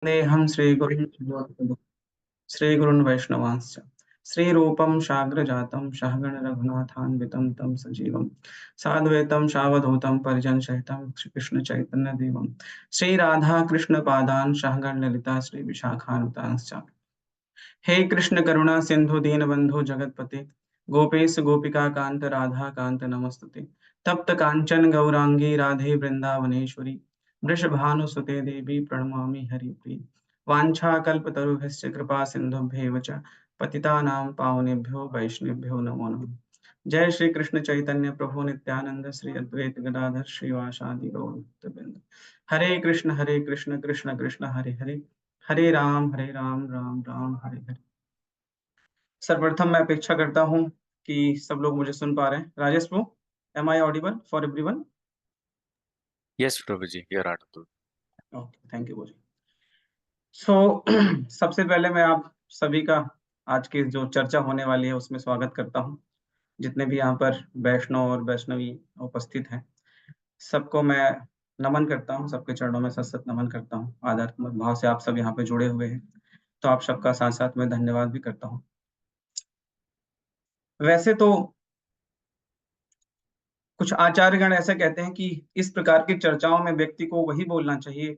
नेहं श्रीगुरुन् वैष्णवांश्च श्रीरूपं साग्रजातं सहगण रघुनाथान्वितं तं सजीवं साद्वैतं सावधूतं परिजनसहितं श्रीकृष्ण चैतन्य देवं श्रीराधा कृष्ण पादान् सहगण ललिता श्री विशाखान्वितांश्च। हे कृष्ण करुणा सिंधु दीनबंधु जगतपते गोपेश गोपिका कांत राधा कांत नमस्तुते। तप्त कांचन गौरांगी राधे वृंदावनेश्वरी वृषभानुसुते देवी प्रणमामि हरिप्रिय। वाञ्छाकल्पतरुभ्यश्च कृपा सिन्धुभ्येव च पतितानां पावनेभ्यो वैष्णवेभ्यो नमो नमः। जय श्री कृष्ण चैतन्य प्रभु नित्यानंद श्री अद्वैत गदाधर श्रीवासादि गौर भक्तवृंद। हरे कृष्ण कृष्ण कृष्ण हरे हरे, हरे राम राम राम हरे हरे। सर्वप्रथम मैं अपेक्षा करता हूं कि सब लोग मुझे सुन पा रहे हैं। Rajesh Prabhu, am I audible for everyone? Yes, Prabhuji, you're audible. Okay, thank you ji. So सबसे पहले मैं आप सभी का आज की जो चर्चा होने वाली है उसमें स्वागत करता हूं। जितने भी यहाँ पर वैष्णव और वैष्णवी उपस्थित हैं, सबको मैं नमन करता हूं, सबके चरणों में सत नमन करता हूं। आदरात्मक भाव से आप सब यहाँ पे जुड़े हुए हैं, तो आप सबका साथ साथ में धन्यवाद भी करता हूं। वैसे तो कुछ आचार्यगण ऐसा कहते हैं कि इस प्रकार की चर्चाओं में व्यक्ति को वही बोलना चाहिए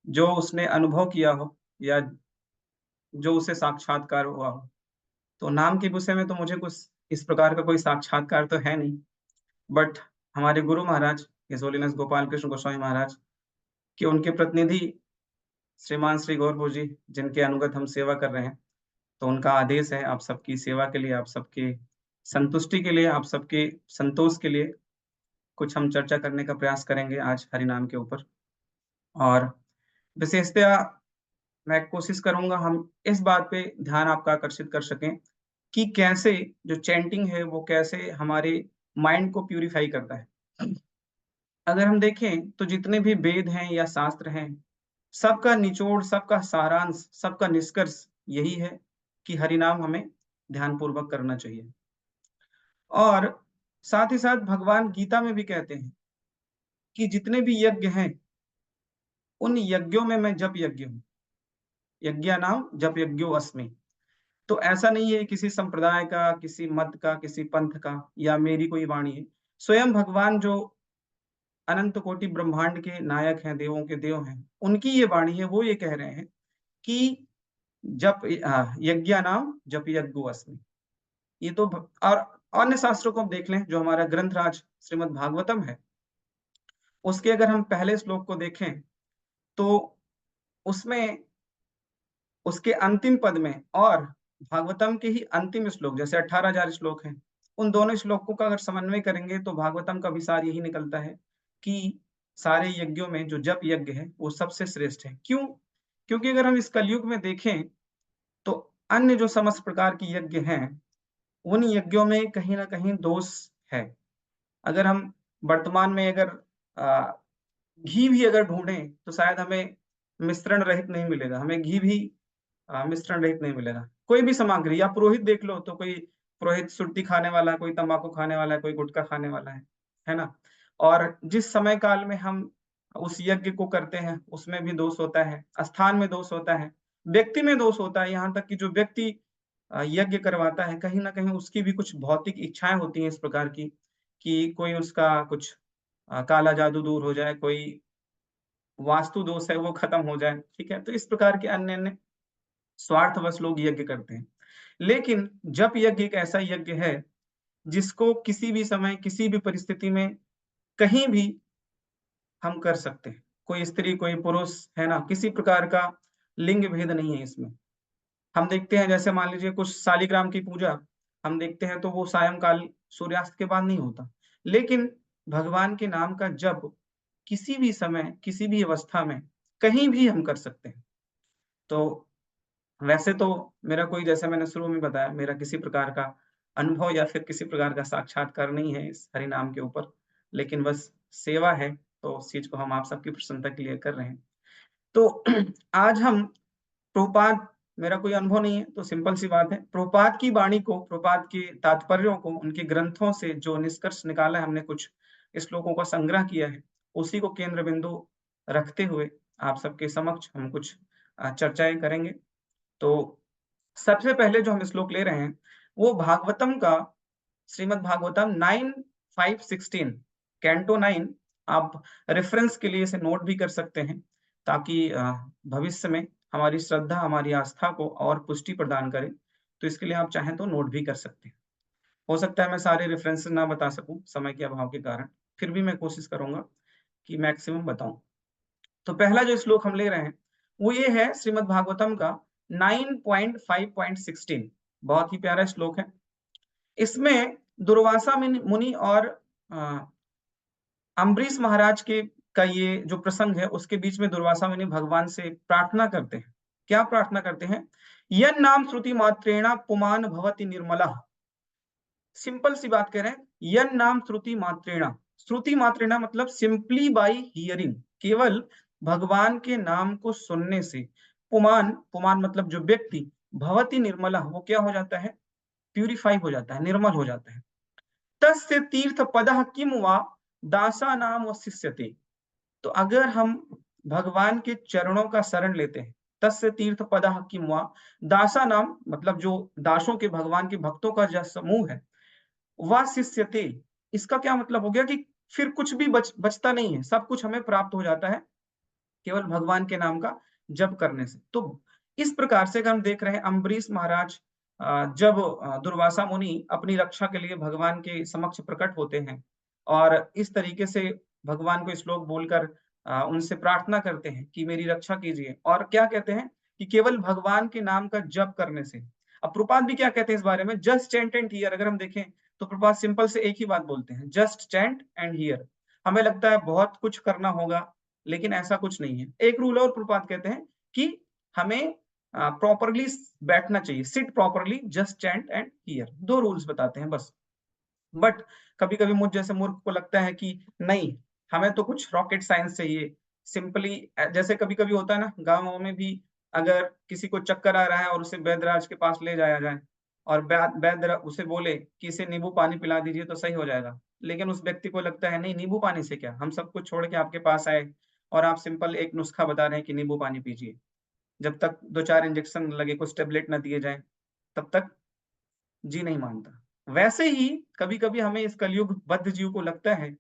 जो उसने अनुभव किया हो या जो उसे साक्षात्कार हुआ हो। तो नाम के विषय में तो मुझे कुछ इस प्रकार का कोई साक्षात्कार तो है नहीं, बट हमारे गुरु महाराज हिज होलीनेस गोपाल कृष्ण गोस्वामी महाराज कि उनके प्रतिनिधि श्रीमान श्री गौरव जी जिनके अनुगत हम सेवा कर रहे हैं, तो उनका आदेश है आप सबकी सेवा के लिए, आप सबके संतुष्टि के लिए, आप सबके संतोष के लिए कुछ हम चर्चा करने का प्रयास करेंगे आज हरि नाम के ऊपर। और विशेषतया मैं कोशिश करूंगा हम इस बात पे ध्यान आपका आकर्षित कर सकें कि कैसे जो चैंटिंग है वो कैसे हमारे माइंड को प्यूरिफाई करता है। अगर हम देखें तो जितने भी वेद हैं या शास्त्र हैं, सबका निचोड़, सबका सारांश, सबका निष्कर्ष यही है कि हरि नाम हमें ध्यान पूर्वक करना चाहिए। और साथ ही साथ भगवान गीता में भी कहते हैं कि जितने भी यज्ञ हैं उन यज्ञों में मैं जप यज्ञ हूँ, यज्ञ नाम जप यज्ञो अस्मि। तो ऐसा नहीं है किसी संप्रदाय का, किसी मत का, किसी पंथ का या मेरी कोई वाणी है। स्वयं भगवान जो अनंत कोटि ब्रह्मांड के नायक हैं, देवों के देव हैं, उनकी ये वाणी है। वो ये कह रहे हैं कि जप यज्ञ नाम जप यज्ञो अस्मि। ये तो और अन्य शास्त्रों को हम देख लें, जो हमारा ग्रंथराज श्रीमद् भागवतम है, उसके अगर हम पहले श्लोक को देखें तो उसमें उसके अंतिम पद में और भागवतम के ही अंतिम श्लोक, जैसे 18,000 श्लोक हैं, उन दोनों श्लोकों का अगर समन्वय करेंगे तो भागवतम का विसार यही निकलता है कि सारे यज्ञों में जो जप यज्ञ है वो सबसे श्रेष्ठ है। क्यों? क्योंकि अगर हम इस कलयुग में देखें तो अन्य जो समस्त प्रकार की यज्ञ हैं, उन यज्ञों में कहीं ना कहीं दोष है। अगर हम वर्तमान में अगर घी भी अगर ढूंढें तो शायद हमें मिश्रण रहित नहीं मिलेगा, हमें घी भी मिश्रण रहित नहीं मिलेगा। कोई भी सामग्री, या पुरोहित देख लो तो कोई पुरोहित सुर्ती खाने वाला है, कोई तंबाकू खाने वाला है, कोई गुटखा खाने वाला है ना। और जिस समय काल में हम उस यज्ञ को करते हैं उसमें भी दोष होता है, स्थान में दोष होता है, व्यक्ति में दोष होता है। यहाँ तक कि जो व्यक्ति यज्ञ करवाता है, कहीं ना कहीं उसकी भी कुछ भौतिक इच्छाएं होती हैं इस प्रकार की कि कोई उसका कुछ काला जादू दूर हो जाए, कोई वास्तु दोष है वो खत्म हो जाए, ठीक है। तो इस प्रकार के अन्य अन्य स्वार्थवश लोग यज्ञ करते हैं। लेकिन जप यज्ञ एक ऐसा यज्ञ है जिसको किसी भी समय, किसी भी परिस्थिति में, कहीं भी हम कर सकते हैं। कोई स्त्री, कोई पुरुष, है ना, किसी प्रकार का लिंग भेद नहीं है इसमें। हम देखते हैं जैसे मान लीजिए कुछ शालिग्राम की पूजा हम देखते हैं तो वो सायंकाल सूर्यास्त के बाद नहीं होता, लेकिन भगवान के नाम का जप किसी भी समय, किसी भी अवस्था में, कहीं भी हम कर सकते हैं। तो वैसे तो मेरा कोई, जैसे मैंने शुरू में बताया, मेरा किसी प्रकार का अनुभव या फिर किसी प्रकार का साक्षात्कार नहीं है इस हरि नाम के ऊपर, लेकिन बस सेवा है, तो उस चीज को हम आप सबकी प्रसन्नता के लिए कर रहे हैं। तो आज हम प्रभुपाद, मेरा कोई अनुभव नहीं है तो सिंपल सी बात है, प्रभुपाद की वाणी को, प्रभुपाद के तात्पर्यों को, उनके ग्रंथों से जो निष्कर्ष निकाला है हमने, कुछ श्लोकों का संग्रह किया है, उसी को केंद्र बिंदु रखते हुए आप सबके समक्ष हम कुछ चर्चाएँ करेंगे। तो सबसे पहले जो हम श्लोक ले रहे हैं, वो भागवतम का श्रीमद् भागवतम 9:5-16 कैंटो 9 आप रेफरेंस के लिए इसे नोट भी कर सकते हैं, ताकि भविष्य में हमारी श्रद्धा, हमारी आस्था को और पुष्टि प्रदान करे। तो इसके लिए आप चाहें तो नोट भी कर सकते हैं। हो सकता है मैं सारे रेफरेंसेस ना बता सकूँ समय के अभाव के कारण, फिर भी मैं कोशिश करूँगा कि मैक्सिमम बताऊँ। तो पहला जो श्लोक हम ले रहे हैं, वो ये है श्रीमद् भागवतम का 9.5.16 बहुत ही प्यारा श्लोक है। इसमें दुर्वासा मुनि और अ, अम्बरीश महाराज के का ये जो प्रसंग है, उसके बीच में दुर्वासा मुनि भगवान से प्रार्थना करते हैं। क्या प्रार्थना करते हैं? यन्नाम श्रुति मात्रेण पुमान् भवति निर्मलः। सिंपल सी बात कह रहे हैं, यन्नाम श्रुति मात्रेण। श्रुति मात्रेण मतलब सिंपली बाय हियरिंग, केवल भगवान के नाम को सुनने से पुमान्, पुमान् मतलब जो व्यक्ति, भवति निर्मलः वो क्या हो जाता है? प्यूरिफाई हो जाता है, निर्मल हो जाता है। तस्य तीर्थ पदः किम वा दासानाम वशिष्यते। तो अगर हम भगवान के चरणों का शरण लेते हैं, तस्य तीर्थ पदः किम वा दासानाम मतलब जो दासों के, भगवान के भक्तों का जो समूह है, वशिष्यते, इसका क्या मतलब हो गया कि फिर कुछ भी बचता नहीं है, सब कुछ हमें प्राप्त हो जाता है केवल भगवान के नाम का जप करने से। तो इस प्रकार से अगर हम देख रहे हैं अम्बरीश महाराज जब दुर्वासा मुनि अपनी रक्षा के लिए भगवान के समक्ष प्रकट होते हैं और इस तरीके से भगवान को श्लोक बोलकर उनसे प्रार्थना करते हैं कि मेरी रक्षा कीजिए, और क्या कहते हैं कि केवल भगवान के नाम का जप करने से। अब प्रभुपाद भी क्या कहते हैं इस बारे में? Just chant and here. अगर हम देखें तो प्रभुपाद सिंपल से एक ही बात बोलते हैं, जस्ट चैंट एंड हियर। हमें लगता है बहुत कुछ करना होगा, लेकिन ऐसा कुछ नहीं है। एक रूल और प्रभुपाद कहते हैं कि हमें प्रॉपर्ली बैठना चाहिए, sit properly, just chant and hear. 2 rules बताते हैं बस। बट कभी-कभी मुझ जैसे मूर्ख को लगता है कि नहीं, हमें तो कुछ रॉकेट साइंस चाहिए। सिंपली जैसे कभी-कभी होता है ना, गाँव में भी अगर किसी को चक्कर आ रहा है और उसे वैद्यराज के पास ले जाया जाए और वैद्य उसे बोले कि इसे नींबू पानी पिला दीजिए तो सही हो जाएगा। लेकिन उस व्यक्ति को लगता है नहीं, नींबू पानी से क्या? हम सब कुछ छोड़ के आपके पास आए और आप सिंपल एक नुस्खा बता रहे हैं कि नींबू पानी पीजिए। जब तक 2-4 इंजेक्शन लगे, कुछ टैबलेट ना दिए जाएँ, तब तक जी नहीं मानता। वैसे ही कभी-कभी हमें इस कलयुग बद्ध जीव को लगता है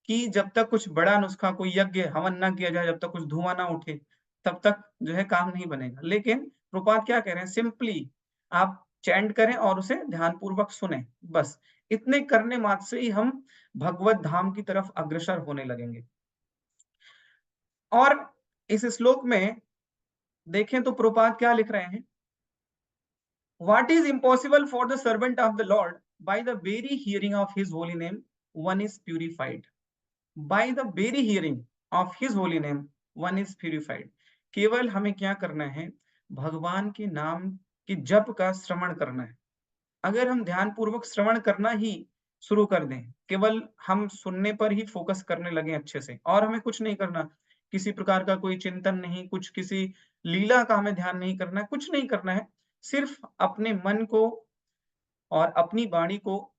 कि जब तक कुछ बड़ा नुस्खा, कोई यज्ञ हवन ना किया जाए, जब तक कुछ धुआँ ना उठे, तब तक जो है काम नहीं बनेगा। लेकिन प्रभुपाद क्या कह रहे हैं? सिंपली आप चैंट करें और उसे ध्यानपूर्वक सुनें, बस। इतने करने मात्र से ही हम भगवत धाम की तरफ अग्रसर होने लगेंगे। और इस श्लोक में देखें तो प्रभुपाद क्या लिख रहे हैं? What is impossible for the servant of the Lord, by the very hearing of his holy name, one is purified. By the very hearing of his holy name, one is purified. केवल हमें क्या करना है? भगवान के नाम के जप का श्रवण करना है। अगर हम ध्यानपूर्वक श्रवण करना ही शुरू कर दें, केवल हम सुनने पर ही फोकस करने लगें अच्छे से और हमें कुछ नहीं करना, किसी प्रकार का कोई चिंतन नहीं, कुछ किसी लीला का हमें ध्यान नहीं करना है, कुछ नहीं करना है। सिर्फ अपने मन को और अपनी वाणी को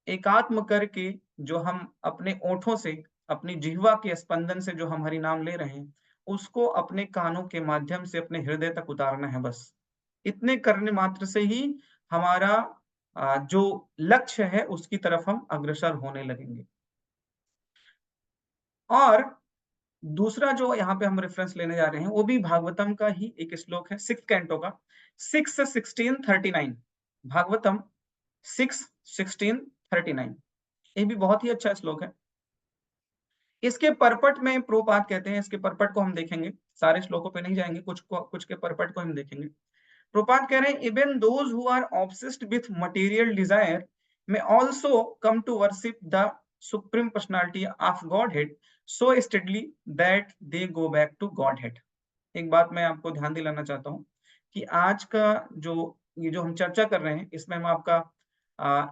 एकात्म करके जो हम अपने ओठों से, अपनी जिह्वा के स्पंदन से जो हम हरि नाम ले रहे हैं, उसको अपने कानों के माध्यम से अपने हृदय तक उतारना है बस। इतने करने मात्र से ही हमारा जो लक्ष्य है उसकी तरफ हम अग्रसर होने लगेंगे। और दूसरा जो यहाँ पे हम रेफरेंस लेने जा रहे हैं, वो भी भागवतम का ही एक श्लोक है, 6th कैंटो का 6:16-39। भागवतम 6:16-39, ये भी बहुत ही अच्छा श्लोक है। इसके परपट में प्रभुपाद कहते हैं, इसके परपट को हम देखेंगे, सारे श्लोकों पे नहीं जाएंगे, कुछ के परपट को हम देखेंगे। प्रभुपाद कह रहे हैं, even those who are obsessed with material desire may also come to worship the supreme personality of Godhead so steadily that they go back to Godhead। एक बात मैं आपको ध्यान दिलाना चाहता हूँ कि आज का जो ये जो हम चर्चा कर रहे हैं, इसमें हम आपका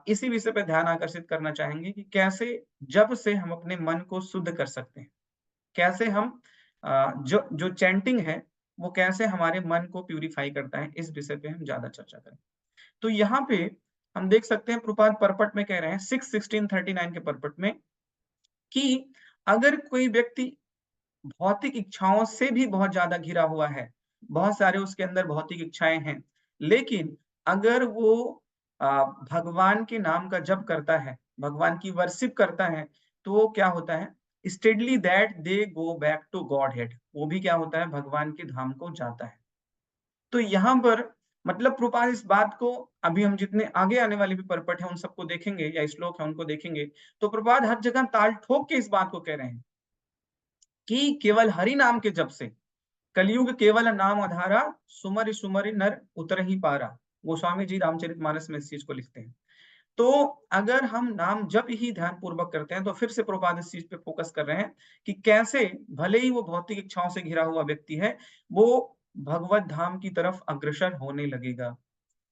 इसी विषय पे ध्यान आकर्षित करना चाहेंगे कि कैसे जब से हम अपने मन को शुद्ध कर सकते हैं, कैसे हम जो जो चैंटिंग है वो कैसे हमारे मन को प्यूरिफाई करता है, इस विषय पे हम ज्यादा चर्चा करें। तो यहाँ पे हम देख सकते हैं प्रभुपाद परपट में कह रहे हैं 6:16-39 के परपट में कि अगर कोई व्यक्ति भौतिक इच्छाओं से भी बहुत ज़्यादा घिरा हुआ है। बहुत सारे उसके अंदर भौतिक इच्छाएँ हैं। लेकिन अगर वो भगवान के नाम का जप करता है, भगवान की वर्शिप करता है, तो वो क्या होता है? Steadily that they go back to Godhead. वो भी क्या होता है? भगवान के धाम को जाता है। तो यहाँ पर मतलब प्रभुपाद इस बात को अभी हम जितने आगे आने वाले भी परपट हैं, उन सबको देखेंगे या श्लोक हैं, उनको देखेंगे, तो प्रभुपाद हर जगह ताल ठोक के इस बात को कह रहे हैं कि केवल हरि नाम के जप से कलयुग केवल नाम आधारा, सुमरि सुमरि नर उतरहि पारा। गोस्वामी जी रामचरितमानस में इस चीज को लिखते हैं। तो अगर हम नाम जप ही ध्यान पूर्वक करते हैं, तो फिर से प्रभुपाद इस चीज पे फोकस कर रहे हैं कि कैसे भले ही वो भौतिक इच्छाओं से घिरा हुआ व्यक्ति है, वो भगवत धाम की तरफ अग्रसर होने लगेगा।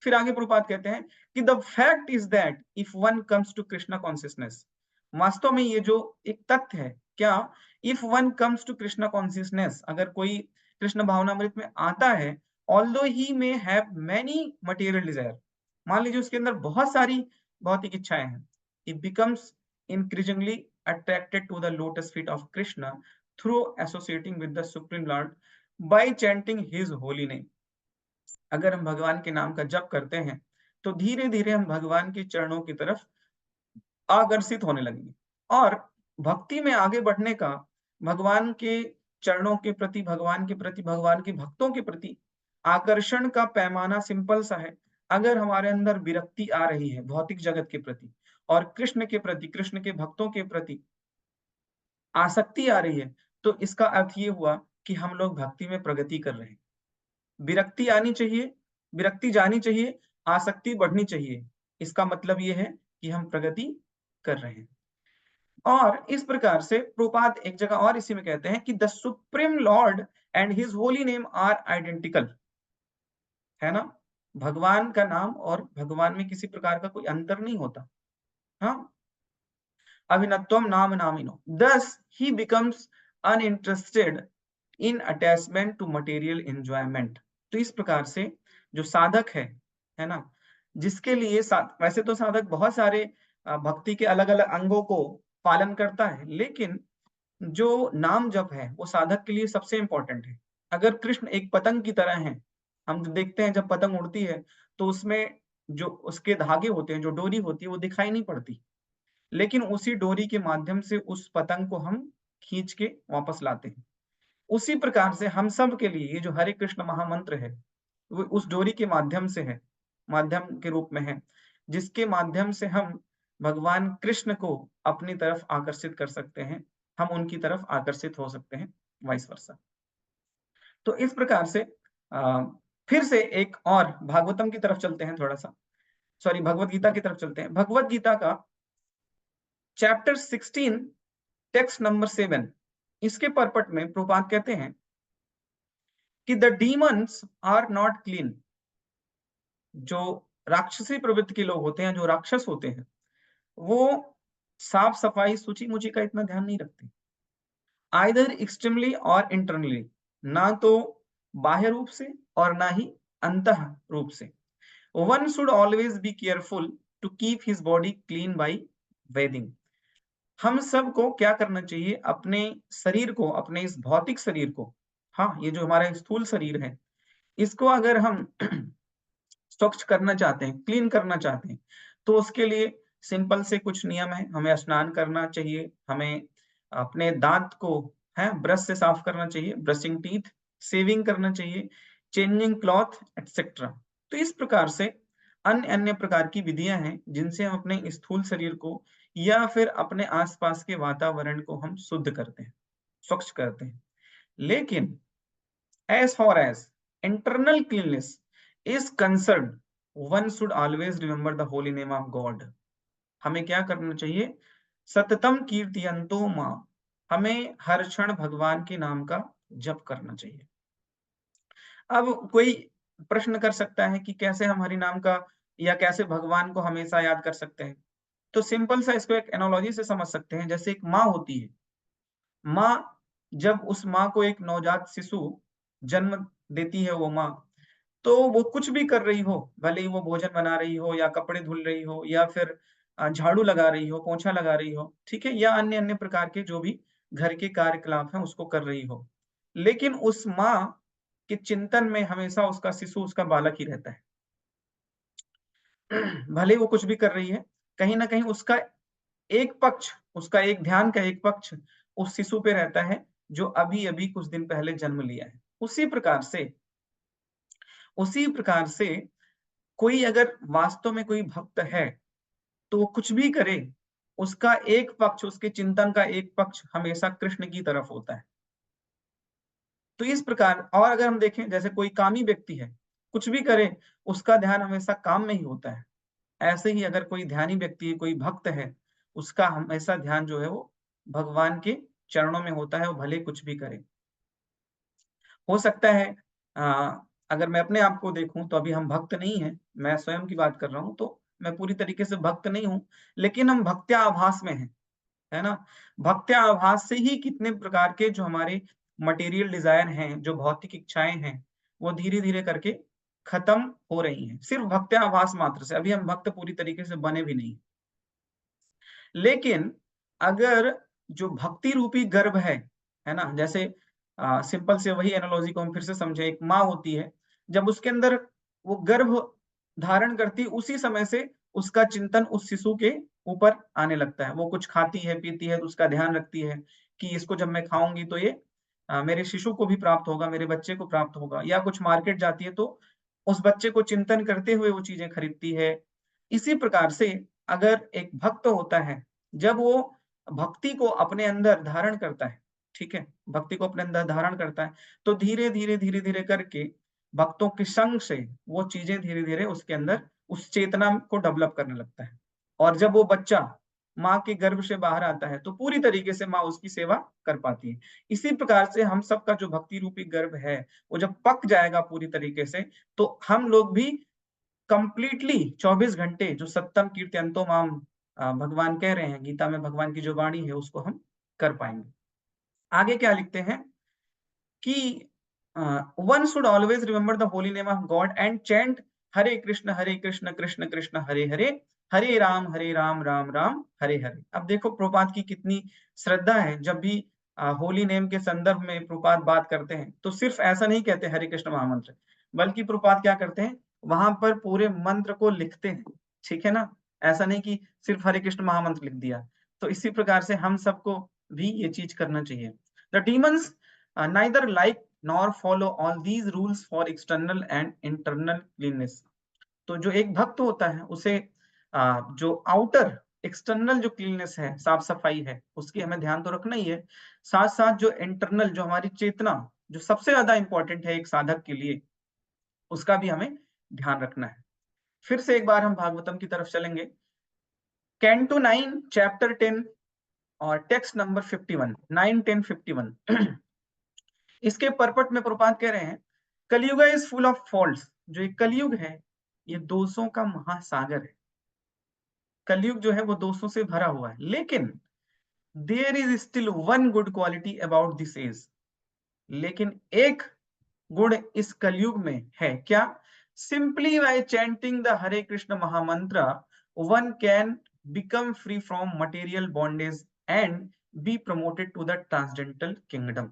फिर आगे प्रभुपाद कहते हैं कि the fact is that if one comes to Krishna consciousness, वास्तव में ये जो एक तथ्य है, क्या, if one comes to Krishna consciousness, अगर कोई कृष्ण भावनामृत में आता है, although he may have many material desire, मान लीजिए उसके अंदर बहुत सारी भौतिक इच्छाएं हैं, it becomes increasingly attracted to the lotus feet of Krishna through associating with the supreme lord by chanting his holy name. अगर हम भगवान के नाम का जप करते हैं, तो धीरे धीरे हम भगवान के चरणों की तरफ आकर्षित होने लगेंगे। और भक्ति में आगे बढ़ने का, भगवान के चरणों के प्रति, भगवान के प्रति, भगवान के भक्तों के प्रति आकर्षण का पैमाना सिंपल सा है। अगर हमारे अंदर विरक्ति आ रही है भौतिक जगत के प्रति और कृष्ण के प्रति, कृष्ण के भक्तों के प्रति आसक्ति आ रही है, तो इसका अर्थ ये हुआ कि हम लोग भक्ति में प्रगति कर रहे हैं। विरक्ति आनी चाहिए, विरक्ति जानी चाहिए, आसक्ति बढ़नी चाहिए। इसका मतलब ये है कि हम प्रगति कर रहे हैं। और इस प्रकार से प्रभुपाद एक जगह और इसी में कहते हैं कि the supreme lord and his holy name are identical, है ना? भगवान का नाम और भगवान में किसी प्रकार का कोई अंतर नहीं होता। हाँ, अभिन्नत्वम नाम नामिनो, thus he becomes uninterested in attachment to material enjoyment. तो इस प्रकार से जो साधक है ना, जिसके लिए वैसे तो साधक बहुत सारे भक्ति के अलग अलग अंगों को पालन करता है, लेकिन जो नाम जप है वो साधक के लिए सबसे इंपॉर्टेंट है। अगर कृष्ण एक पतंग की तरह हैं, हम देखते हैं जब पतंग उड़ती है तो उसमें जो उसके धागे होते हैं, जो डोरी होती है, वो दिखाई नहीं पड़ती, लेकिन उसी डोरी के माध्यम से उस पतंग को हम खींच के वापस लाते हैं। उसी प्रकार से हम सब के लिए ये जो हरे कृष्ण महामंत्र है, वो उस डोरी के माध्यम से है, माध्यम के रूप में है, जिसके माध्यम से हम भगवान कृष्ण को अपनी तरफ आकर्षित कर सकते हैं, हम उनकी तरफ आकर्षित हो सकते हैं, वाइस वर्सा। तो इस प्रकार से फिर से एक और भागवतम की तरफ चलते हैं, थोड़ा सा सॉरी भगवत गीता की तरफ चलते हैं। भगवत गीता का चैप्टर 16 टेक्स्ट नंबर 7, इसके परपट में प्रभुपाद कहते हैं कि the demons are not clean, जो राक्षसी प्रवृत्ति के लोग होते हैं, जो राक्षस होते हैं, वो साफ सफाई सूची मुची का इतना ध्यान नहीं रखते, आइदर एक्सट्रीमली और इंटरनली, ना तो बाह्य रूप से और ना ही अंतः रूप से। One should always be careful to keep his body clean by bathing. हम सबको क्या करना चाहिए, अपने शरीर को, अपने इस भौतिक शरीर को, हाँ, ये जो हमारा स्थूल शरीर है, इसको अगर हम स्वच्छ करना चाहते हैं, क्लीन करना चाहते हैं, तो उसके लिए सिंपल से कुछ नियम है। हमें स्नान करना चाहिए, हमें अपने दांत को है ब्रश से साफ करना चाहिए, ब्रशिंग टीथ, शेविंग करना चाहिए, चेंजिंग क्लॉथ एक्सेट्रा। तो इस प्रकार से अन्य अन्य प्रकार की विधियां हैं जिनसे हम अपने स्थूल शरीर को या फिर अपने आसपास के वातावरण को हम शुद्ध करते हैं, स्वच्छ करते हैं। लेकिन as far as internal cleanliness is concerned, one should always remember the holy name of God. हमें क्या करना चाहिए, सततम कीर्तयन्तो मां, हमें हर क्षण भगवान के नाम का जप करना चाहिए। अब कोई प्रश्न कर सकता है कि कैसे हम हरि नाम का या कैसे भगवान को हमेशा याद कर सकते हैं। तो सिंपल सा इसको एक एनालॉजी से समझ सकते हैं। जैसे एक माँ होती है, माँ, जब उस माँ को एक नवजात शिशु जन्म देती है, वो माँ, तो वो कुछ भी कर रही हो, भले ही वो भोजन बना रही हो या कपड़े धुल रही हो या फिर झाड़ू लगा रही हो, पोछा लगा रही हो, ठीक है, या अन्य अन्य प्रकार के जो भी घर के कार्यकलाप हैं उसको कर रही हो। लेकिन उस माँ के चिंतन में हमेशा उसका शिशु, उसका बालक ही रहता है। भले ही वो कुछ भी कर रही है, कहीं न कहीं उसका एक पक्ष, उसका एक ध्यान का एक पक्ष उस शिशु पे रहता है, जो अभी-अभी कुछ दिन पहले जन्म लिया है। उसी प्रकार से कोई अगर वास्तव में कोई भक्त है, तो वो कुछ भी करे, उसका एक पक्ष, उसके चिंतन का एक पक्ष हमेशा कृष्ण की तरफ होता है। तो इस प्रकार, और अगर हम देखें जैसे कोई कामी व्यक्ति है, कुछ भी करे, उसका ध्यान हमेशा काम में ही होता है। ऐसे ही अगर कोई ध्यानी व्यक्ति है, कोई भक्त है, उसका हमेशा ध्यान जो है वो भगवान के चरणों में होता है, वो भले कुछ भी करे। हो सकता है अगर मैं अपने आप को देखूँ तो अभी हम भक्त नहीं हैं, मैं स्वयं की बात कर रहा हूँ, तो मैं पूरी तरीके से भक्त नहीं हूँ, लेकिन हम भक्त्या आभास में हैं, है ना? भक्त्या आभास से ही कितने प्रकार के जो हमारे मटेरियल डिज़ायर हैं, जो भौतिक इच्छाएँ हैं, वो धीरे-धीरे करके खत्म हो रही हैं। सिर्फ़ भक्त्या आभास मात्र से, अभी हम भक्त पूरी तरीके से बने भी नहीं। लेकिन अगर जो भक्ति रूपी गर्भ है ना? जैसे सिंपल से वही एनालॉजी को हम फिर से समझें, एक माँ होती है, जब उसके अंदर वो गर्भ धारण करती है, उसी समय से उसका चिंतन उस शिशु के ऊपर आने लगता है। वो कुछ खाती है, पीती है, तो उसका ध्यान रखती है कि इसको जब मैं खाऊँगी तो ये मेरे शिशु को भी प्राप्त होगा, मेरे बच्चे को प्राप्त होगा, या कुछ मार्केट जाती है तो उस बच्चे को चिंतन करते हुए वो चीज़ें खरीदती है। इसी प्रकार से अगर एक भक्त होता है, जब वो भक्ति को अपने अंदर धारण करता है, ठीक है? भक्ति को अपने अंदर धारण करता है, तो धीरे-धीरे, धीरे-धीरे करके भक्तों के संग से वो चीज़ें धीरे-धीरे उसके अंदर उस चेतना को डेवलप करने लगता है। और जब वो बच्चा माँ के गर्भ से बाहर आता है, तो पूरी तरीके से माँ उसकी सेवा कर पाती है। इसी प्रकार से हम सबका जो भक्ति रूपी गर्भ है, वो जब पक जाएगा पूरी तरीके से, तो हम लोग भी कंप्लीटली 24 घंटे जो सत्यम कीर्तयन्तो माम भगवान कह रहे हैं, गीता में भगवान की जो वाणी है उसको हम कर पाएँगे। आगे क्या लिखते हैं कि one should always remember the holy name of God and chant Hare Krishna Krishna Krishna Hare Hare, Hare Ram Ram Ram Hare Hare. अब देखो प्रभुपाद की कितनी श्रद्धा है, जब भी होली नेम के संदर्भ में प्रभुपाद बात करते हैं, तो सिर्फ ऐसा नहीं कहते हरे कृष्ण महामंत्र, बल्कि प्रभुपाद क्या करते हैं, वहां पर पूरे मंत्र को लिखते हैं, ठीक है ना? ऐसा नहीं कि सिर्फ हरे कृष्ण महामंत्र लिख दिया। तो इसी प्रकार से हम सबको भी ये चीज करना चाहिए। The demons neither like nor follow all these rules for external and internal cleanness। तो जो एक भक्त होता है उसे जो आउटर एक्सटर्नल जो क्लीननेस है, साफ सफाई है, उसकी हमें ध्यान तो रखना ही है। साथ साथ जो इंटरनल, जो हमारी चेतना, जो सबसे ज्यादा इंपॉर्टेंट है एक साधक के लिए, उसका भी हमें ध्यान रखना है। फिर से एक बार हम भागवतम की तरफ चलेंगे। कैंटो 9 चैप्टर 10 और टेक्स्ट नंबर 51, 9 10 51। इसके परपट में प्रभुपाद कह रहे हैं, कलयुग इज फुल ऑफ फॉल्ट्स। जो ये कलयुग है, ये दोषों का महासागर है। कलयुग जो है वो दोषों से भरा हुआ है, लेकिन there is still one good quality about this age. लेकिन एक गुण इस कलयुग में है, क्या? Simply by chanting the Hare Krishna mahamantra one can become free from material bondage and be promoted to the transcendental kingdom.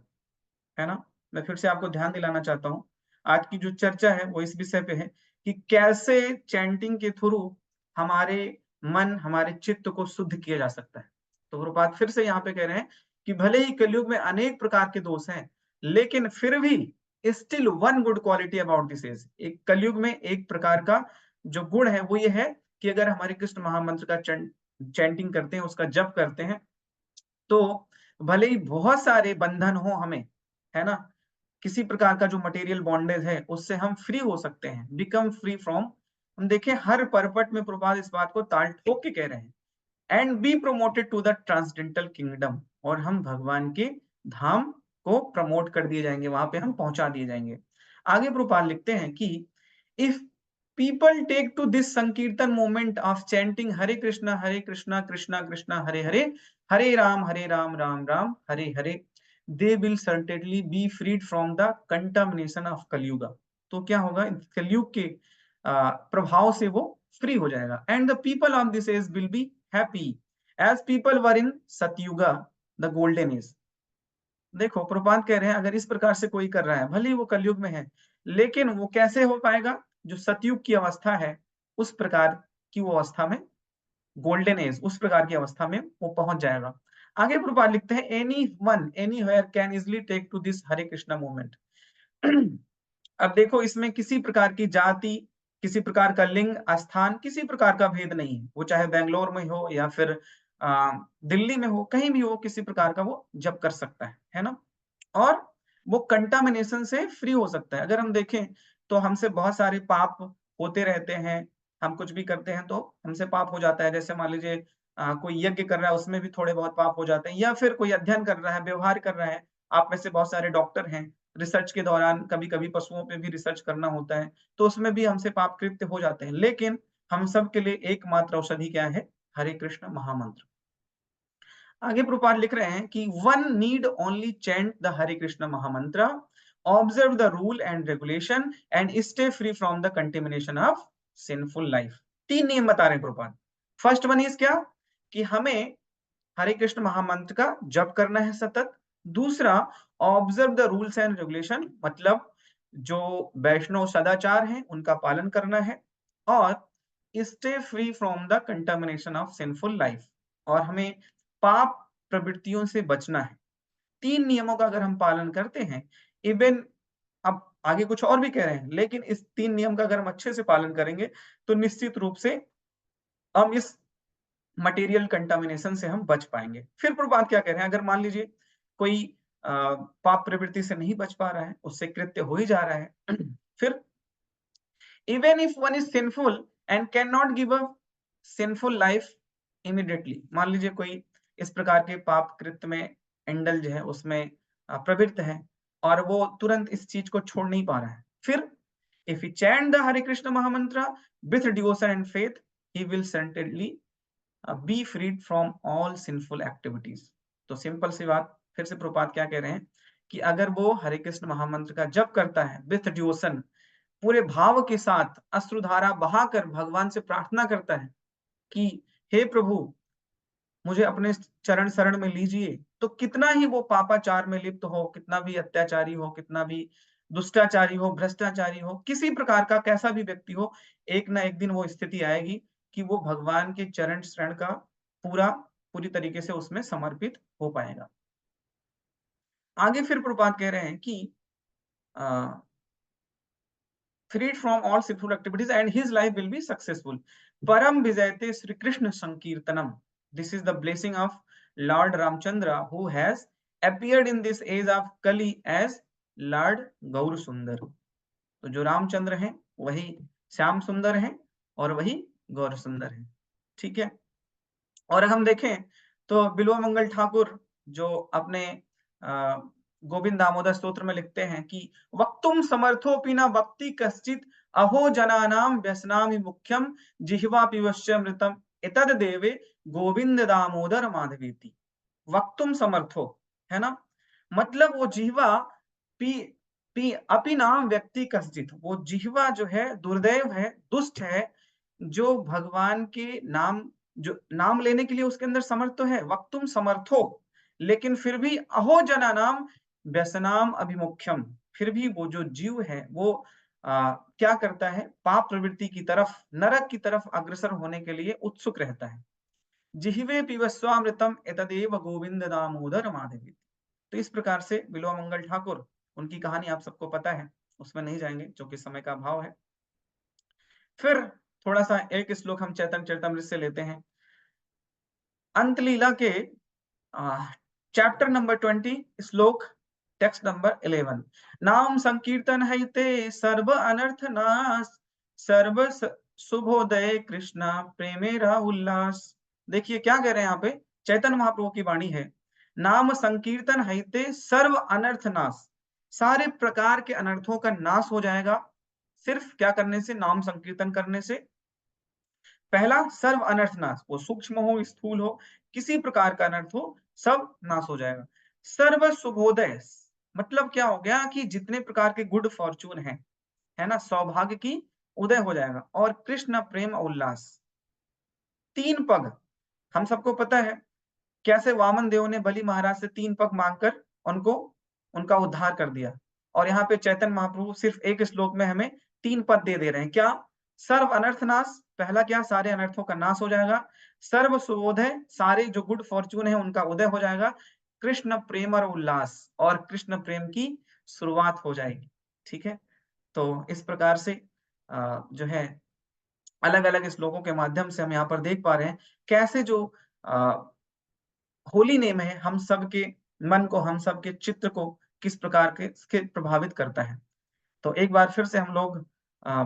है ना? मैं फिर से आपको ध्यान दिलाना चाहता हूँ, आज की जो चर्चा है वो इस विषय पे है कि कैसे चैंटिंग के थ्रू हमारे मन, हमारे चित्त को शुद्ध किया जा सकता है। तो प्रभुपाद फिर से यहाँ पे कह रहे हैं कि भले ही कलयुग में अनेक प्रकार के दोष हैं, लेकिन फिर भी still one good quality about this is, एक कलयुग में एक प्रकार का जो गुण है वो ये है कि अगर हमारे कृष्ण महामंत्र का चैंटिंग करते हैं, उसका जप करते हैं, तो भले ही बहुत सारे बंधन हो हमें, है ना? किसी प्रकार का जो मटेरियल बॉन्डेज है, उससे हम फ्री हो सकते हैं, बिकम फ्री फ्रॉम। हम देखें हर परपट में प्रभुपाद इस बात को ताल ठोक के कह रहे हैं, and be promoted to the transcendental kingdom, और हम भगवान के धाम को प्रमोट कर दिए जाएंगे, वहां पे हम पहुंचा दिए जाएंगे। आगे प्रभुपाद लिखते हैं कि if people take to this sankirtan moment of chanting Hare Krishna Krishna Krishna Hare Hare, Hare Ram Ram Ram Hare Hare, they will certainly be freed from the contamination of Kaliyuga. तो क्या होगा, कलयुग के प्रभाव से वो फ्री हो जाएगा। And the people of this age will be happy as people were in Satyuga the golden age. देखो प्रभुपाद कह रहे हैं अगर इस प्रकार से कोई कर रहा है, भले ही वो कलयुग में है, लेकिन वो कैसे हो पाएगा? जो सतयुग की अवस्था है, उस प्रकार की वो अवस्था में, गोल्डन एज, उस प्रकार की अवस्था में वो पहुंच जाएगा। आगे प्रभुपाद लिखते हैं any one anywhere can easily take to this Hare Krishna movement. अब देखो इसमें किसी प्रकार की जाति, किसी प्रकार का लिंग, स्थान, किसी प्रकार का भेद नहीं है। वो चाहे बैंगलोर में हो या फिर दिल्ली में हो, कहीं भी हो, किसी प्रकार का वो जप कर सकता है ना? और वो कंटामिनेशन से फ्री हो सकता है। अगर हम देखें तो हमसे बहुत सारे पाप होते रहते हैं, हम कुछ भी करते हैं तो हमसे पाप हो जाता है। जैसे मान लीजिए कोई यज्ञ कर रहा है, उसमें भी थोड़े बहुत पाप हो जाते हैं, या फिर कोई अध्ययन कर रहा है, व्यवहार कर रहा है। आप में से बहुत सारे डॉक्टर हैं, रिसर्च के दौरान कभी-कभी पशुओं पे भी रिसर्च करना होता है, तो उसमें भी हमसे पाप कृत्य हो जाते हैं। लेकिन हम सब के लिए एकमात्र औषधि क्या है? हरे कृष्ण महामंत्र। आगे प्रभुपाद लिख रहे हैं कि one need only chant the Hare Krishna mahamantra, observe the rule and regulation and stay free from the contamination of sinful life. 3 नियम बता रहे हैं प्रभुपाद। फर्स्ट वन इज क्या? कि हमें हरे कृष्ण महामंत्र का जप करना है सतत। दूसरा, observe the rules and regulation, मतलब जो वैष्णव सदाचार हैं उनका पालन करना है। और stay free from the contamination of sinful life, और हमें पाप प्रवृत्तियों से बचना है। 3 नियमों का अगर हम पालन करते हैं, इवन अब आगे कुछ और भी कह रहे हैं, लेकिन इस 3 नियम का अगर हम अच्छे से पालन करेंगे तो निश्चित रूप से हम इस मटेरियल कंटामिनेशन से हम बच पाएंगे। फिर प्रभुपाद क्या कह रहे हैं? अगर मान लीजिए कोई पाप प्रवृत्ति से नहीं बच पा रहा है, उससे कृत्य हो ही जा रहा है, फिर even if one is sinful and cannot give up sinful life immediately, मान लीजिए कोई इस प्रकार के पाप कृत्य में इंडल्ज है, उसमें प्रवृत्त है, और वो तुरंत इस चीज को छोड़ नहीं पा रहा है, फिर if he chant the Hare Krishna Mahamantra with devotion and faith, he will certainly be freed from all sinful activities। तो सिंपल सी बात, फिर से प्रभुपाद क्या कह रहे हैं कि अगर वो हरे कृष्ण महामंत्र का जप करता है विथ डिवोशन, पूरे भाव के साथ अश्रुधारा बहाकर भगवान से प्रार्थना करता है कि हे प्रभु, मुझे अपने चरण शरण में लीजिए, तो कितना ही वो पापाचार में लिप्त हो, कितना भी अत्याचारी हो, कितना भी दुष्टाचारी हो, भ्रष्टाचारी हो, किसी प्रकार का कैसा भी व्यक्ति हो, एक ना एक दिन वो स्थिति आएगी कि वो भगवान के चरण शरण का पूरी तरीके से उसमें समर्पित हो पाएगा। आगे फिर प्रभुपाद कह रहे हैं कि freed from all sinful activities and his life will be successful। Param Vijayate Sri Krishna Sankirtanam। This is the blessing of Lord Ramchandra, who has appeared in this age of Kali as Lord Gaur Sundar। तो जो रामचंद्र हैं वही श्याम सुंदर हैं और वही गौर सुंदर हैं। ठीक है। और हम देखें तो बिल्व मंगल ठाकुर जो अपने गोविंद दामोदर स्तोत्र में लिखते हैं कि वक्तुम समर्थोपि न वक्ति कश्चित अहो जनानाम व्यसनामि मुख्यम जिह्वा पिबश्चमृतम एतद देवे गोविंद दामोदर माधवेति। वक्तुम समर्थो, है ना? मतलब वो जिह्वा पी पी अपि नाम व्यक्ति कश्चित, वो जिह्वा जो है दुर्दैव है, दुष्ट है, जो भगवान के नाम, जो नाम लेने के लिए उसके अंदर समर्थ तो है, वक्तुम समर्थो, लेकिन फिर भी अहो जना नाम व्यसनाम अभिमुख्यम, फिर भी वो जो जीव है वो क्या करता है? पाप प्रवृत्ति की तरफ, नरक की तरफ अग्रसर होने के लिए उत्सुक रहता है। जिह्वे पिबस्वामृतम एतदेव गोविंद दामोदर माधवी। तो इस प्रकार से बिल्वा मंगल ठाकुर, उनकी कहानी आप सबको पता है, उसमें नहीं जाएंगे क्योंकि समय का अभाव है। फिर थोड़ा सा एक श्लोक हम चैतन्य चरितमृत से लेते हैं। अंतलीला के चैप्टर नंबर 20, श्लोक टेक्स्ट नंबर 11। नाम संकीर्तन है ते सर्व अनर्थ नाश, सर्व शुभोदय कृष्णा प्रेमेरा उल्लास। देखिए क्या कह रहे हैं यहाँ पे, चैतन्य महाप्रभु की वाणी है। नाम संकीर्तन है ते सर्व अनर्थ नाश, सारे प्रकार के अनर्थों का नाश हो जाएगा सिर्फ क्या करने से? नाम संकीर्तन करने से। पहला, सर्व अनर्थ नाश, वो सूक्ष्म हो स्थूल हो, किसी प्रकार का अनर्थ हो, सब नाश हो जाएगा। सर्व शुभोदय, मतलब क्या हो गया कि जितने प्रकार के गुड फॉर्चून है ना, सौभाग्य की उदय हो जाएगा। और कृष्ण प्रेम उल्लास, 3 पग हम सबको पता है कैसे वामन देव ने बलि महाराज से 3 पग मांगकर उनको उनका उद्धार कर दिया। और यहाँ पे चैतन्य महाप्रभु सिर्फ एक श्लोक में हमें 3 पद दे रहे हैं। क्या? सर्व अनर्थ नाश, पहला क्या? सारे अनर्थों का नाश हो जाएगा। सर्व सुबोधय, सारे जो गुड फॉर्च्यून है उनका उदय हो जाएगा। कृष्ण प्रेम और उल्लास, और कृष्ण प्रेम की शुरुआत हो जाएगी। ठीक है? तो इस प्रकार से जो है अलग-अलग श्लोकों के माध्यम से हम यहाँ पर देख पा रहे हैं कैसे जो अ, होली नेम है हम सबके मन को, हम सबके चित्त को किस प्रकार के प्रभावित करता है। तो एक बार फिर से हम लोग अ,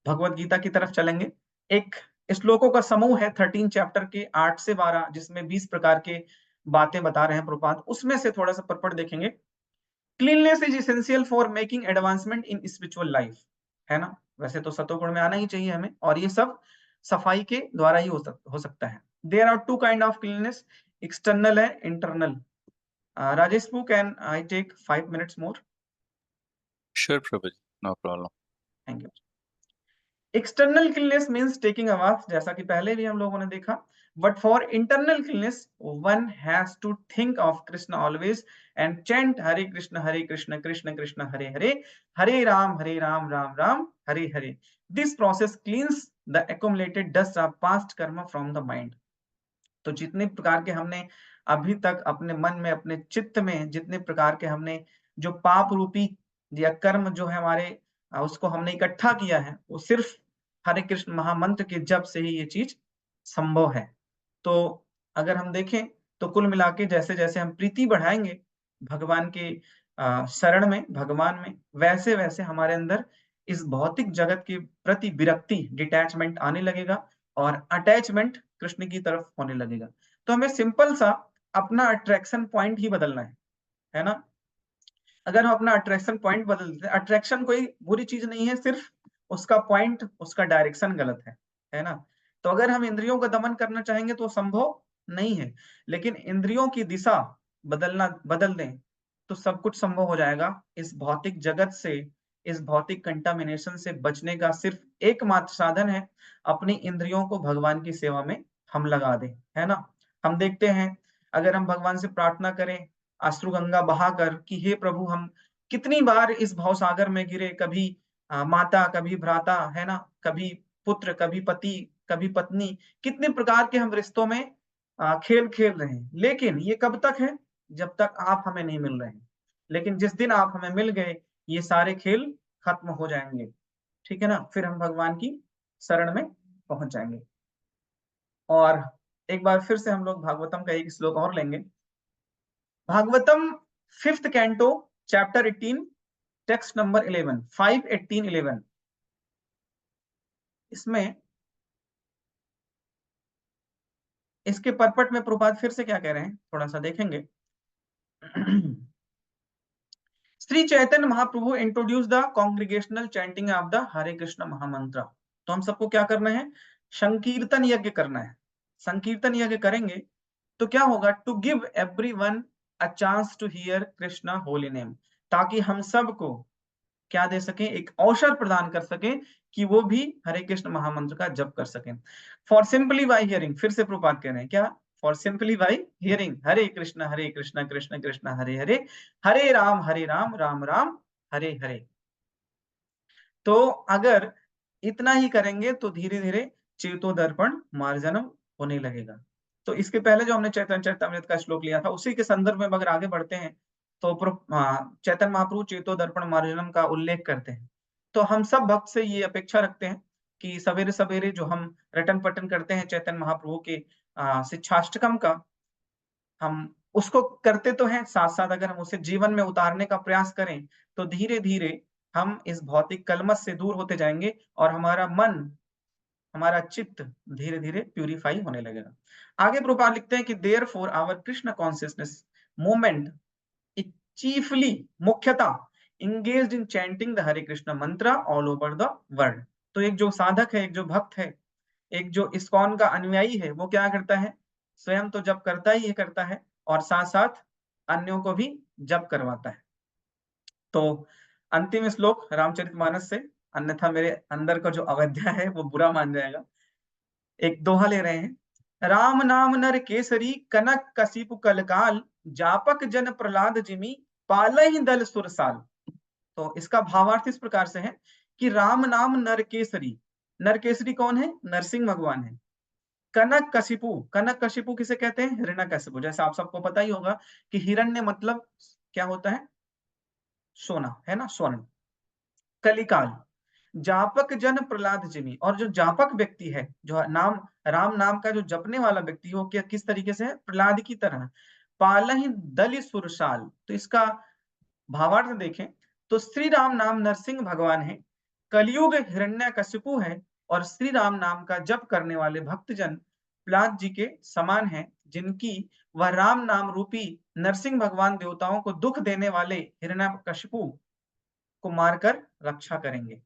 भगवत गीता की तरफ चलेंगे। एक श्लोकों का समूह है 13 चैप्टर के 8 से 12, जिसमें 20 प्रकार के बातें बता रहे हैं प्रभुपाद। उसमें से थोड़ा-सा परपट देखेंगे। Cleanliness is essential for making advancement in spiritual life, है ना? वैसे तो सतोगुण में आना ही चाहिए हमें, और ये सब सफाई के द्वारा ही हो सकता है। There are two kind of cleanliness, external है, इंटरनल। राजेश बू, can I take 5 minutes more? Sure, Prabhuji, no problem. Thank you. External cleanness means taking a bath, जैसा कि पहले भी हम लोगों ने देखा। But for internal cleanness one has to think of Krishna always and chant Hare Krishna Krishna Krishna Hare Hare, Hare Ram Ram Ram Hare Hare. This process cleanses the accumulated dust of past कर्म from the mind. तो जितने प्रकार के हमने अभी तक अपने मन में, अपने चित्त में जितने प्रकार के हमने जो पाप रूपी या कर्म जो है हमारे, उसको हमने इकट्ठा किया है, वो सिर्फ हरे कृष्ण महामंत्र के जप से ही ये चीज संभव है। तो अगर हम देखें तो कुल मिला के जैसे-जैसे हम प्रीति बढ़ाएँगे भगवान के शरण में, भगवान में, वैसे-वैसे हमारे अंदर इस भौतिक जगत के प्रति विरक्ति, डिटैचमेंट आने लगेगा और अटैचमेंट कृष्ण की तरफ होने लगेगा। तो हमें सिंपल सा अपना अट्रैक्शन पॉइंट ही बदलना है ना? अगर हम अपना अट्रैक्शन पॉइंट बदल देते हैं, अट्रैक्शन कोई बुरी चीज़ नहीं है, सिर्फ उसका पॉइंट, उसका डायरेक्शन गलत है ना? तो अगर हम इंद्रियों का दमन करना चाहेंगे तो संभव नहीं है, लेकिन इंद्रियों की दिशा बदल दें, तो सब कुछ संभव हो जाएगा। इस भौतिक जगत से, इस भौतिक कंटामिनेशन से बचने का सिर्फ एकमात्र साधन है, अपनी इंद्रियों को भगवान की सेवा में हम लगा दें, है ना? हम देखते हैं, अगर हम भगवान से प्रार्थना करें अश्रु गंगा बहाकर कि हे प्रभु, हम कितनी बार इस भवसागर में गिरे, कभी माता, कभी भ्राता, है ना? कभी पुत्र, कभी पति, कभी पत्नी, कितने प्रकार के हम रिश्तों में खेल खेल रहे हैं। लेकिन ये कब तक है? जब तक आप हमें नहीं मिल रहे हैं। लेकिन जिस दिन आप हमें मिल गए, ये सारे खेल खत्म हो जाएँगे। ठीक है ना? फिर हम भगवान की शरण में पहुँच जाएँगे। और एक बार फिर से हम लोग भागवतम का एक श्लोक और लेंगे। Bhagavatam 5th canto, chapter 18, text number 11, 5, 18, 11। इसमें इसके परपट में प्रभुपाद फिर से क्या कह रहे हैं, थोड़ा-सा देखेंगे। Shri Chaitanya Mahaprabhu introduce the congregational chanting of the Hare Krishna mahamantra. तो हम सबको क्या करना है? संकीर्तन यज्ञ करना है। संकीर्तन यज्ञ करेंगे तो क्या होगा? To give everyone a chance to hear Krishna holy name, ताकि हम सबको क्या दे सकें? एक अवसर प्रदान कर सकें कि वो भी हरे कृष्ण महामंत्र का जप कर सकें। फॉर सिंपली बाय हियरिंग, फिर से प्रभुपाद कह रहे हैं क्या? फॉर सिंपली बाय हियरिंग हरे कृष्ण कृष्ण कृष्ण हरे हरे, हरे राम राम राम हरे हरे। तो अगर इतना ही करेंगे तो धीरे-धीरे चेतो दर्पण मार्जनम होने लगेगा। तो इसके पहले जो हमने चैतन्य चरितामृत का श्लोक लिया था, उसी के संदर्भ में अगर आगे बढ़ते हैं, तो चैतन्य महाप्रभु चेतो दर्पण मार्जनम का उल्लेख करते हैं। तो हम सब भक्त से ये अपेक्षा रखते हैं कि सवेरे-सवेरे जो हम रटन-पटन करते हैं चैतन्य महाप्रभु के शिक्षाष्टकम का, हम उसको करते तो हैं, साथ-साथ अगर हम उसे जीवन में उतारने का प्रयास करें, तो धीरे-धीरे हम इस भौतिक कलमश से दूर होते जाएँगे और हमारा मन, हमारा चित्त धीरे-धीरे प्यूरिफाई होने लगेगा। आगे प्रभुपाद लिखते हैं कि therefore our Krishna consciousness movement is chiefly, मुख्यतः engaged in chanting the Hare Krishna mantra all over the world. तो एक जो साधक है, एक जो भक्त है, एक जो इस्कॉन का अनुयायी है, वो क्या करता है? स्वयं तो जप करता ही करता है और साथ-साथ अन्यों को भी जप करवाता है। तो अंतिम श्लोक रामचरितमानस से, अन्यथा मेरे अंदर का जो अवैधा है वो बुरा मान जाएगा। एक दोहा ले रहे हैं। राम नाम नर केसरी कनक कसिपु कलकाल, जापक जन प्रहलाद जिमी पालहि दल सुरसाल। तो इसका भावार्थ इस प्रकार से है कि राम नाम नरकेसरी। नरकेसरी कौन है? नरसिंह भगवान है। कनक कशिपु किसे कहते हैं? हिरण्यकशिपु। जैसे आप सबको पता ही होगा कि हिरण्य मतलब क्या होता है? सोना, है ना, स्वर्ण। कलिकाल, जापक जन प्रहलाद जिमी। और जो जापक व्यक्ति है, जो नाम राम नाम का जो जपने वाला व्यक्ति है, वो क्या किस तरीके से है? प्रहलाद की तरह। पालहि दलि सुरसाल। तो इसका भावार्थ देखें तो श्री राम नाम नरसिंह भगवान है, कलयुग हिरण्यकशिपु है, और श्री राम नाम का जप करने वाले भक्तजन प्रहलाद जी के समान हैं, जिनकी वह राम नाम रूपी नरसिंह भगवान देवताओं को दुख देने वाले हिरण्यकशिपु को मारकर रक्षा करेंगे।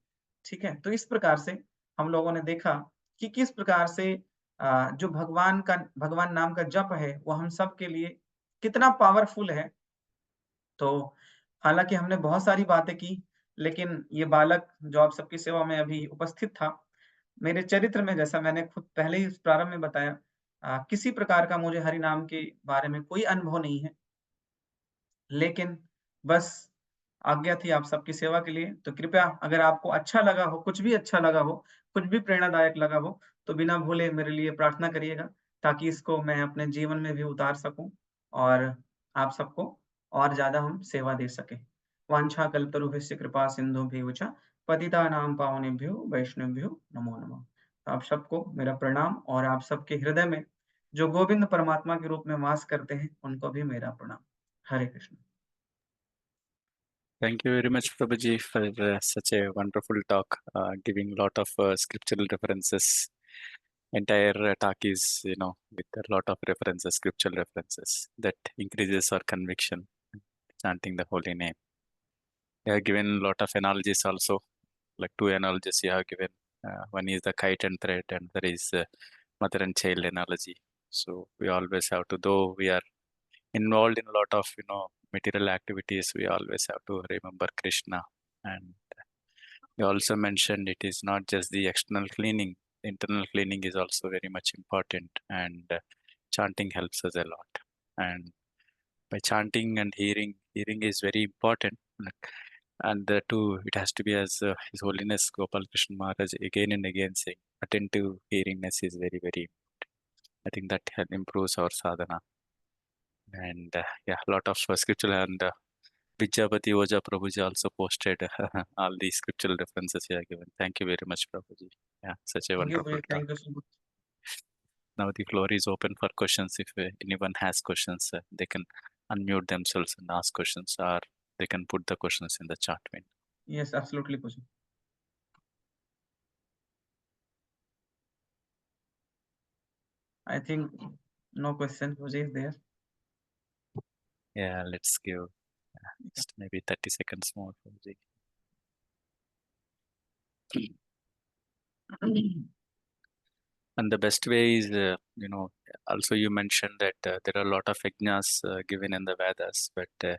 ठीक है, तो इस प्रकार से हम लोगों ने देखा कि किस प्रकार से जो भगवान नाम का जप है वो हम सब के लिए कितना पावरफुल है। तो हालांकि हमने बहुत सारी बातें की, लेकिन ये बालक जो आप सबकी सेवा में अभी उपस्थित था, मेरे चरित्र में, जैसा मैंने खुद पहले ही प्रारंभ में बताया, किसी प्रकार का मुझे हरि नाम के बारे में कोई अनुभव नहीं है, लेकिन बस आज्ञा थी आप सबकी सेवा के लिए। तो कृपया अगर आपको अच्छा लगा हो, कुछ भी अच्छा लगा हो, कुछ भी प्रेरणादायक लगा हो, तो बिना भूले मेरे लिए प्रार्थना करिएगा, ताकि इसको मैं अपने जीवन में भी उतार सकूं और आप सबको और ज्यादा हम सेवा दे सके। वांछा कल्पतरुभ्यश्च कृपा सिंधुभ्यैव च पतितानां पावनेभ्यो वैष्णवेभ्यो नमो नमः। आप सबको मेरा प्रणाम, और आप सबके हृदय में जो गोविंद परमात्मा के रूप में वास करते हैं, उनको भी मेरा प्रणाम। हरे Krishna. Thank you very much, Prabhuji, for such a wonderful talk, giving lot of scriptural references. Entire talk is, with a lot of references, scriptural references, that increases our conviction, chanting the holy name. You have given a lot of analogies also, like 2 analogies you have given. One is the kite and thread, and there is mother and child analogy. So we always have to, though we are involved in a lot of material activities, we always have to remember Krishna. And you also mentioned it is not just the external cleaning, internal cleaning is also very much important, and chanting helps us a lot. And by chanting and hearing is very important. And too, it has to be as His Holiness Gopal Krishna Maharaj again and again saying, attentive hearingness is very, very important. I think that improves our sadhana. And yeah, a lot of scriptural, and Vidyapati Oja Prabhuji also posted all the scriptural references you have given. Thank you very much, Prabhuji. Yeah, such a Thank you, wonderful talk. thank you so much. Now the floor is open for questions. If anyone has questions, they can unmute themselves and ask questions, or they can put the questions in the chat window. Yes, absolutely, Puji. I think no question, Puji, is there. Yeah, let's give just maybe 30 seconds more, Puji. And the best way is, also you mentioned that there are a lot of yajnas given in the Vedas, but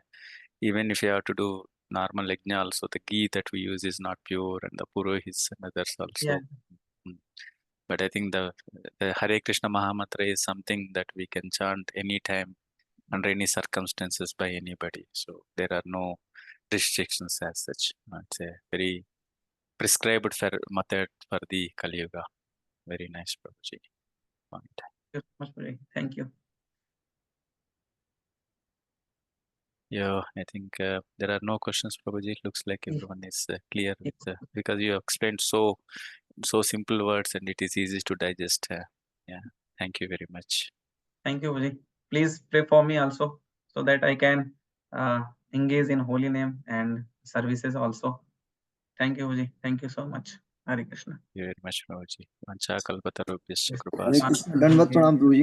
even if you have to do normal yajna, also the ghee that we use is not pure, and the purohits and others also. Yeah. But I think the Hare Krishna Mahamantra is something that we can chant anytime, under any circumstances, by anybody. So there are no restrictions as such. It's a very prescribed method for the Kali Yuga. Very nice, Prabhuji. Thank you. Yeah, I think there are no questions, Prabhuji. It looks like everyone is clear with, because you explained so simple words and it is easy to digest. Yeah, thank you very much. Thank you, Puji. Please pray for me also, so that I can engage in holy name and services also. Thank you, Puji. Thank you so much. Hare Krishna. Thank you very much, Prabhuji. Vancha kalpatarubhyascha kripa हरे कृष्ण दंडवत प्रणाम प्रभु जी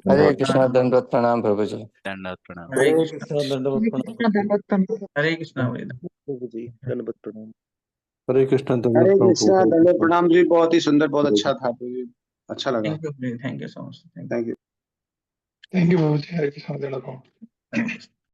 हरे कृष्णा दंडवत प्रणाम प्रभु जी दंडवत प्रणाम हरे हरे कृष्ण कृष्णा दंडवत प्रणाम हरे कृष्ण प्रभु जी दंडवत प्रणाम हरे कृष्ण हरे कृष्णा दंडवत प्रणाम जी। बहुत ही सुंदर, बहुत अच्छा था, अच्छा लगा। Thank you so much. Thank you. Thank you Prabhu ji. Hare Krishna दंडवत प्रणाम।